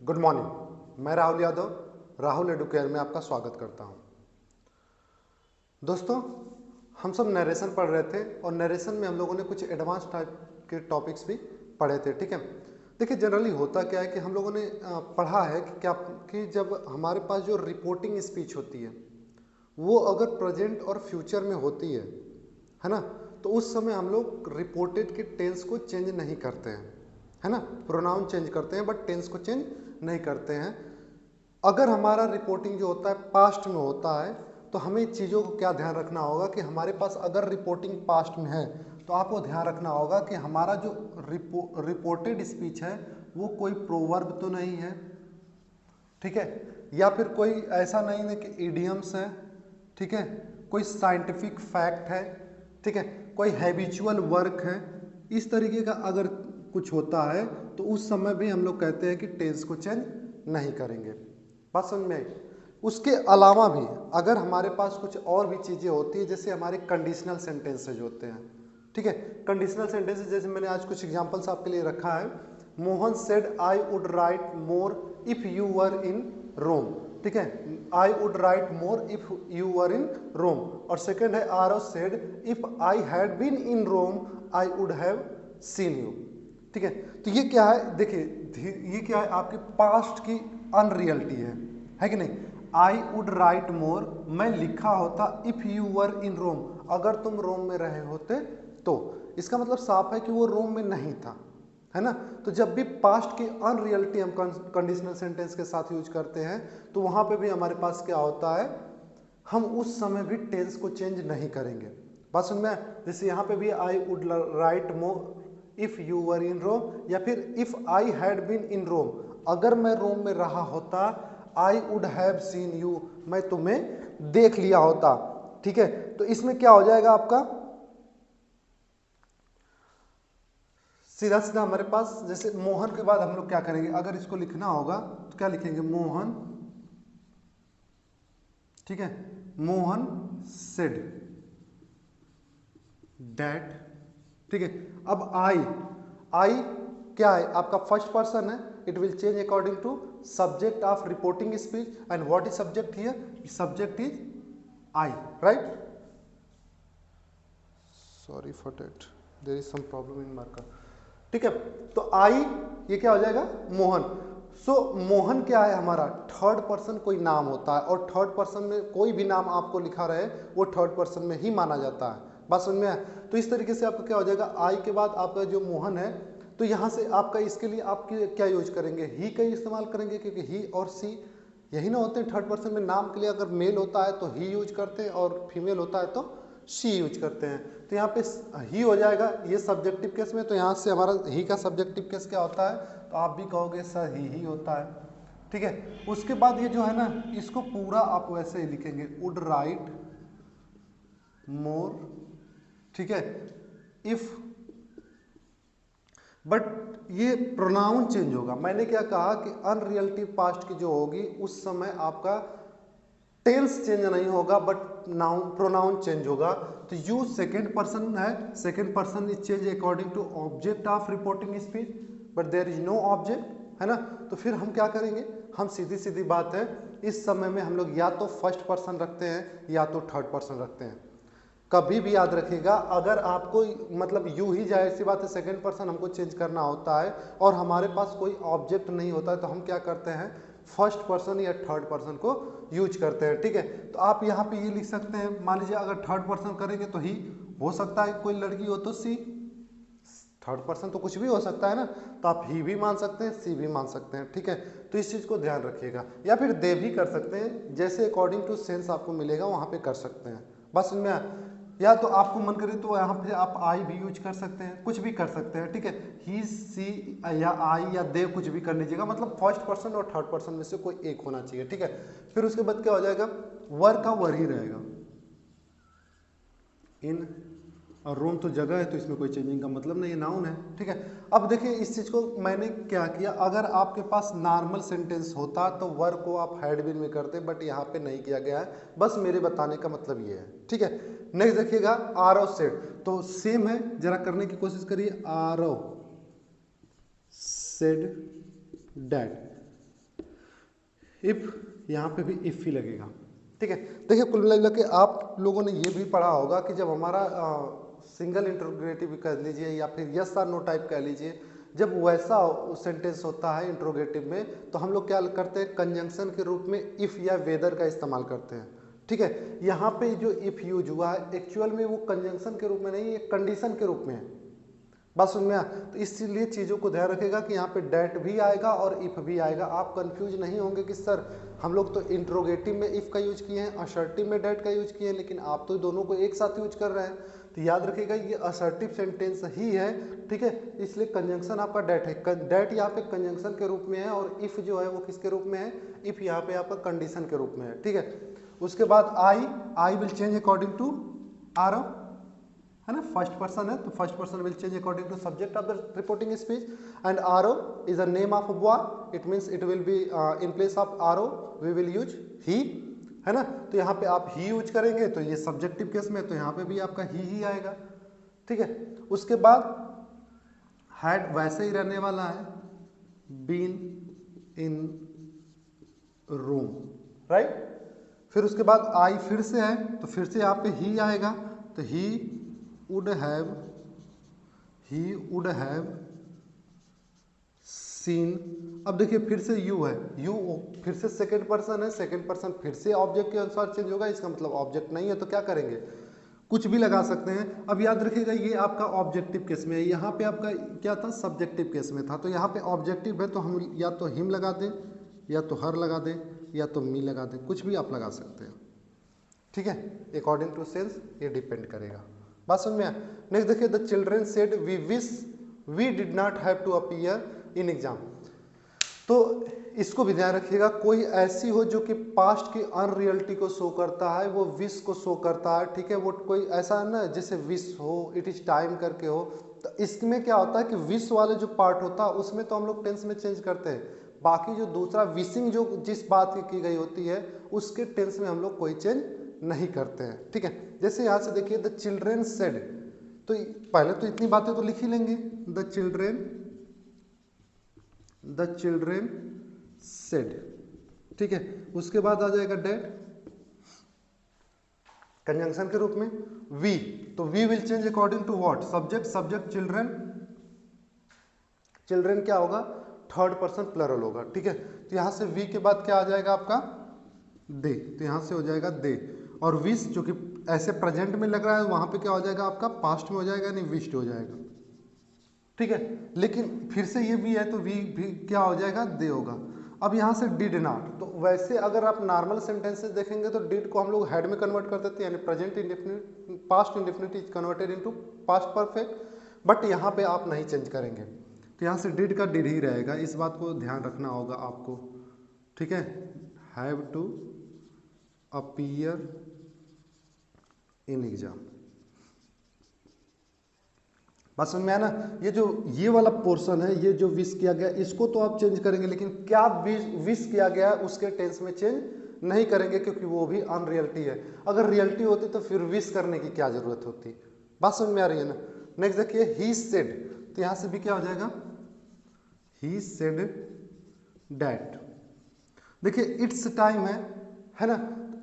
Good morning. मैं Rahul Yadav Rahul Educare में आपका स्वागत करता हूं। दोस्तों, हम सब नरेशन पढ़ रहे थे और नरेशन में हम लोगों ने कुछ एडवांस टाइप के टॉपिक्स भी पढ़े थे। ठीक है, देखिए जनरली होता क्या है कि हम लोगों ने पढ़ा है कि जब हमारे पास जो रिपोर्टिंग स्पीच होती है वो अगर प्रेजेंट और फ्यूचर में होती है ना, तो उस समय हम लोग रिपोर्टेड के टेंस को चेंज नहीं करते हैं, है ना। प्रोनाउन चेंज करते हैं बट टेंस को चेंज नहीं करते हैं। अगर हमारा रिपोर्टिंग जो होता है पास्ट में होता है तो हमें चीज़ों को क्या ध्यान रखना होगा कि हमारे पास अगर रिपोर्टिंग पास्ट में है तो आपको ध्यान रखना होगा कि हमारा जो रिपोर्टेड स्पीच है वो कोई प्रोवर्ब तो नहीं है, ठीक है, या फिर कोई ऐसा नहीं है कि इडियम्स है, ठीक है, कोई साइंटिफिक फैक्ट है, ठीक है, कोई हैबिचुअल वर्क है। इस तरीके का अगर कुछ होता है तो उस समय भी हम लोग कहते हैं कि टेंस को चेंज नहीं करेंगे। बात समझ में आई। उसके अलावा भी अगर हमारे पास कुछ और भी चीज़ें होती है, जैसे हमारे कंडीशनल सेंटेंसेज होते हैं, ठीक है। कंडीशनल सेंटेंसेज जैसे मैंने आज कुछ एग्जांपल्स आपके लिए रखा है। Mohan said I would write more if you were in Rome, ठीक है, I would write more if you were in Rome. और सेकंड है Aarav said if I had been in Rome I would have seen you, ठीक है। तो ये क्या है, देखिए ये क्या है, आपकी पास्ट की अनरियलिटी है कि नहीं। आई वुड राइट मोर, मैं लिखा होता if you were in Rome, अगर तुम रोम में रहे होते तो। इसका मतलब साफ है कि वो रोम में नहीं था, है ना। तो जब भी पास्ट की अनरियलिटी हम कंडीशनल सेंटेंस के साथ यूज करते हैं तो वहां पे भी हमारे पास क्या होता है, हम उस समय भी टेंस को चेंज नहीं करेंगे। बात समझ में। जैसे यहाँ पे भी I would write more if you were in Rome, या फिर if I had been in Rome, अगर मैं रोम में रहा होता, I would have seen you, मैं तुम्हें देख लिया होता, ठीक है। तो इसमें क्या हो जाएगा आपका, सीधा सीधा हमारे पास जैसे मोहन के बाद हम लोग क्या करेंगे, अगर इसको लिखना होगा तो क्या लिखेंगे, मोहन, ठीक है, मोहन सेड डैट, ठीक है। अब आई क्या है, आपका फर्स्ट पर्सन है, it will change according to subject of reporting speech. And what is subject here, subject is I, right. Sorry for that, there is some problem in marker, ठीक है। तो आई ये क्या हो जाएगा, मोहन। सो मोहन क्या है, हमारा थर्ड पर्सन कोई नाम होता है, और थर्ड पर्सन में कोई भी नाम आपको लिखा रहे वो थर्ड पर्सन में ही माना जाता है। बात समझ में आए। तो इस तरीके से आपका क्या हो जाएगा, आई के बाद आपका जो मोहन है, तो यहाँ से आपका इसके लिए आप क्या यूज करेंगे, ही का इस्तेमाल करेंगे, क्योंकि ही और सी यही ना होते हैं थर्ड पर्सन में। नाम के लिए अगर मेल होता है तो ही यूज करते हैं और फीमेल होता है तो शी यूज करते हैं। तो यहाँ पे ही हो जाएगा ये सब्जेक्टिव केस में, तो यहाँ से हमारा ही का सब्जेक्टिव केस क्या होता है, तो आप भी कहोगे सर ही होता है, ठीक है। उसके बाद ये जो है ना, इसको पूरा आप वैसे ही लिखेंगे, वुड राइट मोर, ठीक है, इफ, बट ये प्रोनाउन चेंज होगा। मैंने क्या कहा कि अनरियलिटी पास्ट की जो होगी उस समय आपका टेंस चेंज नहीं होगा बट नाउन प्रोनाउन चेंज होगा। तो यू सेकेंड पर्सन है, second person is change according to object of reporting speech, but there is no object, है ना। तो फिर हम क्या करेंगे, हम सीधी सीधी बात है, इस समय में हम लोग या तो फर्स्ट पर्सन रखते हैं या तो थर्ड पर्सन रखते हैं। कभी भी याद रखिएगा, अगर आपको मतलब यू ही, जाहिर सी बात है सेकेंड पर्सन हमको चेंज करना होता है और हमारे पास कोई ऑब्जेक्ट नहीं होता है, तो हम क्या करते हैं, फर्स्ट पर्सन या थर्ड पर्सन को यूज करते हैं, ठीक है। तो आप यहाँ पे ये लिख सकते हैं, मान लीजिए अगर थर्ड पर्सन करेंगे तो ही हो सकता है, कोई लड़की हो तो सी, थर्ड पर्सन तो कुछ भी हो सकता है ना, तो आप ही भी मान सकते हैं, सी भी मान सकते हैं, ठीक है। तो इस चीज को ध्यान रखिएगा, या फिर दे भी कर सकते हैं, जैसे अकॉर्डिंग टू सेंस आपको मिलेगा वहां पे कर सकते हैं। बस इनमें या तो आपको मन करे तो यहाँ पे आप आई भी यूज कर सकते हैं, कुछ भी कर सकते हैं, ठीक है। ही, सी या आई या दे कुछ भी कर लीजिएगा, मतलब फर्स्ट पर्सन और थर्ड पर्सन में से कोई एक होना चाहिए, ठीक है। फिर उसके बाद क्या हो जाएगा, वर का वर ही रहेगा, इन, और रोम तो जगह है तो इसमें कोई चेंजिंग का मतलब नहीं है, नाउन है, ठीक है। अब देखिए इस चीज को मैंने क्या किया, अगर आपके पास नॉर्मल सेंटेंस होता तो वर को आप हैड बीन में करते, बट यहाँ पे नहीं किया गया है, बस मेरे बताने का मतलब ये है, ठीक है। नेक्स्ट देखिएगा, आरव सेड, तो सेम है, जरा करने की कोशिश करिए, आरव सेड डैट, इफ, यहाँ पे भी इफ ही लगेगा, ठीक है। देखिए कुल मिला के आप लोगों ने ये भी पढ़ा होगा कि जब हमारा सिंगल इंट्रोगेटिव कह लीजिए या फिर यस और नो टाइप कह लीजिए, जब वैसा सेंटेंस होता है इंट्रोगेटिव में तो हम लोग क्या करते हैं, कंजंक्शन के रूप में इफ या वेदर का इस्तेमाल करते हैं, ठीक है। यहाँ पे जो इफ यूज हुआ है एक्चुअल में वो कंजंक्शन के रूप में नहीं, ये कंडीशन के रूप में है। बात सुन में आ, तो इसलिए चीज़ों को ध्यान रखेगा कि यहाँ पे डेट भी आएगा और इफ भी आएगा। आप कंफ्यूज नहीं होंगे कि सर हम लोग तो इंट्रोगेटिव में इफ का यूज किए हैं, असर्टिव में डेट का यूज किए हैं, लेकिन आप तो दोनों को एक साथ यूज कर रहे हैं। तो याद रखिएगा ये असर्टिव सेंटेंस ही है, ठीक है, इसलिए कंजंक्शन आपका डेट है। डेट यहाँ पे कंजंक्शन के रूप में है और इफ जो है वो किसके रूप में है, इफ यहाँ पे आपका कंडीशन के रूप में है, ठीक है। उसके बाद I will change according to R, है ना, फर्स्ट पर्सन है तो first person will change according to subject of the reporting speech. And Aaro is a name of a boy, it means it will be in place of Aaro we will use he, है ना। तो यहाँ पे आप ही use करेंगे तो ये subjective case में, तो यहाँ पे भी आपका ही आएगा, ठीक है। उसके बाद हैड वैसे ही रहने वाला है, बीन इन रूम, राइट। फिर उसके बाद आई फिर से है तो फिर से यहाँ पे ही आएगा, तो ही would have seen। अब देखिए फिर से यू है, यू फिर से सेकंड पर्सन है, सेकंड पर्सन फिर से ऑब्जेक्ट के अनुसार चेंज होगा, इसका मतलब ऑब्जेक्ट नहीं है तो क्या करेंगे, कुछ भी लगा सकते हैं। अब याद रखिएगा ये आपका ऑब्जेक्टिव केस में है, यहाँ पे आपका क्या था, सब्जेक्टिव केस में था। तो यहाँ पे ऑब्जेक्टिव है तो हम या तो हिम लगा दें, या तो हर लगा दें, या तो मी लगा दें, कुछ भी आप लगा सकते हैं, ठीक है। अकॉर्डिंग टू सेंस ये डिपेंड करेगा। बात समझ में आया। नेक्स्ट देखिए, the children said we wish we did not have to appear in exam. तो इसको भी ध्यान रखिएगा, कोई ऐसी हो जो कि पास्ट की अनरियलिटी को शो करता है, वो विश को शो करता है, ठीक है। वो कोई ऐसा है ना जैसे विश हो, इट इज टाइम करके हो, तो इसमें क्या होता है कि विश वाले जो पार्ट होता है उसमें तो हम लोग टेंस में चेंज करते हैं, बाकी जो दूसरा विशिंग जो जिस बात की गई होती है उसके टेंस में हम लोग कोई चेंज नहीं करते हैं, ठीक है। जैसे यहाँ से देखिए द चिल्ड्रेन सेड, तो पहले तो इतनी बातें तो लिख ही लेंगे, द चिल्ड्रेन सेड, ठीक है। उसके बाद आ जाएगा डेड कंजंक्शन के रूप में, वी, तो we will change according to what, subject children, children क्या होगा, थर्ड पर्सन प्लरल होगा, ठीक है। तो यहाँ से वी के बाद क्या आ जाएगा आपका, दे, तो यहाँ से हो जाएगा दे। और विश जो कि ऐसे प्रेजेंट में लग रहा है वहां पे क्या हो जाएगा आपका, पास्ट में हो जाएगा, नहीं विश्ड हो जाएगा, ठीक है। लेकिन फिर से ये भी है तो वी भी क्या हो जाएगा, दे होगा। अब यहाँ से डिड नॉट, तो वैसे अगर आप नॉर्मल सेंटेंसेस देखेंगे तो डिड को हम लोग हैड में कन्वर्ट कर देते हैं, यानी present indefinite, past indefinite is converted into past perfect, but यहाँ पे आप नहीं चेंज करेंगे, तो यहाँ से डिड का डिड ही रहेगा। इस बात को ध्यान रखना होगा आपको, ठीक है। Have to appear in exam, बात समझ में आया ना। ये जो ये वाला पोर्शन है, ये जो विश किया गया इसको तो आप चेंज करेंगे, लेकिन क्या विश किया गया उसके टेंस में चेंज नहीं करेंगे, क्योंकि वो भी अनरियलिटी है। अगर रियलिटी होती तो फिर विश करने की क्या जरूरत होती, बात समझ में आ रही है ना। नेक्स्ट देखिए, ही सेड, तो यहां से भी क्या हो जाएगा, ही सेड डैट। देखिए इट्स टाइम है ना,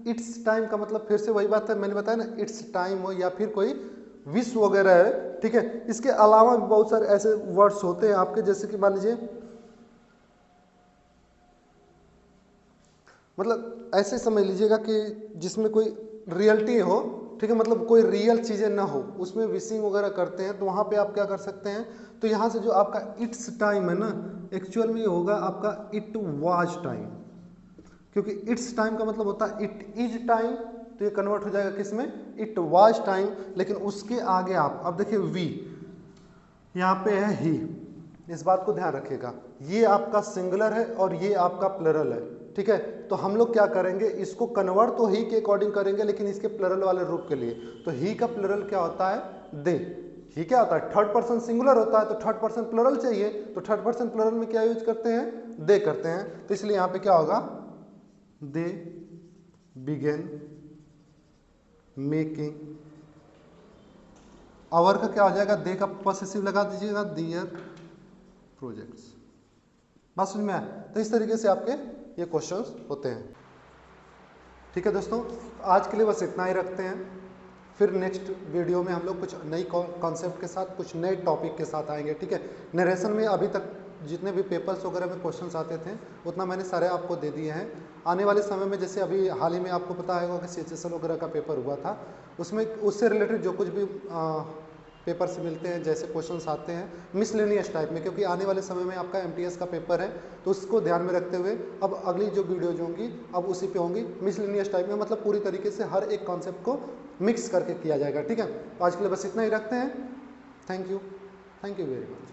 इट्स टाइम का मतलब फिर से वही बात है, मैंने बताया ना, इट्स टाइम हो या फिर कोई विश वगैरह है, ठीक है। इसके अलावा भी बहुत सारे ऐसे वर्ड्स होते हैं आपके, जैसे कि मान लीजिए, मतलब ऐसे समझ लीजिएगा कि जिसमें कोई रियलिटी हो, ठीक है, मतलब कोई रियल चीजें ना हो, उसमें विशिंग वगैरह करते हैं, तो वहां पे आप क्या कर सकते हैं, तो यहां से जो आपका इट्स टाइम है ना, एक्चुअल में होगा आपका इट वाज टाइम, क्योंकि इट्स टाइम का मतलब होता है इट इज टाइम, तो ये कन्वर्ट हो जाएगा किसमें, इट वाज टाइम। लेकिन उसके आगे आप अब देखिए वी, यहाँ पे है ही, इस बात को ध्यान रखिएगा, ये आपका सिंगुलर है और ये आपका प्लरल है, ठीक है। तो हम लोग क्या करेंगे, इसको कन्वर्ट तो ही के अकॉर्डिंग करेंगे, लेकिन इसके प्लरल वाले रूप के लिए, तो ही का प्लरल क्या होता है, दे। ही क्या होता है, थर्ड पर्सन सिंगुलर होता है, तो थर्ड पर्सन प्लरल चाहिए, तो थर्ड पर्सन प्लरल में क्या यूज करते हैं, दे करते हैं, तो इसलिए यहाँ पे क्या होगा, दे बिगेन मेकिंग। आवर का क्या हो जाएगा, दे का पॉसेसिव लगा दीजिएगा, दियर प्रोजेक्ट्स। बात समझ में आया। तो इस तरीके से आपके ये क्वेश्चंस होते हैं। ठीक है दोस्तों, आज के लिए बस इतना ही रखते हैं। फिर नेक्स्ट वीडियो में हम लोग कुछ नई कॉन्सेप्ट के साथ, कुछ नए टॉपिक के साथ आएंगे। ठीक है, नरेशन में अभी तक जितने भी पेपर्स वगैरह में क्वेश्चंस आते थे उतना मैंने सारे आपको दे दिए हैं। आने वाले समय में जैसे अभी हाल ही में आपको पता होगा कि CHSL वगैरह का पेपर हुआ था, उसमें उससे रिलेटेड जो कुछ भी पेपर से मिलते हैं, जैसे क्वेश्चंस आते हैं मिसलेनियस टाइप में, क्योंकि आने वाले समय में आपका MTS का पेपर है, तो उसको ध्यान में रखते हुए अब अगली जो वीडियोज होंगी अब उसी पे होंगी मिसलेनियस टाइप में, मतलब पूरी तरीके से हर एक कॉन्सेप्ट को मिक्स करके किया जाएगा। ठीक है, आज के लिए बस इतना ही रखते हैं। Thank you very much.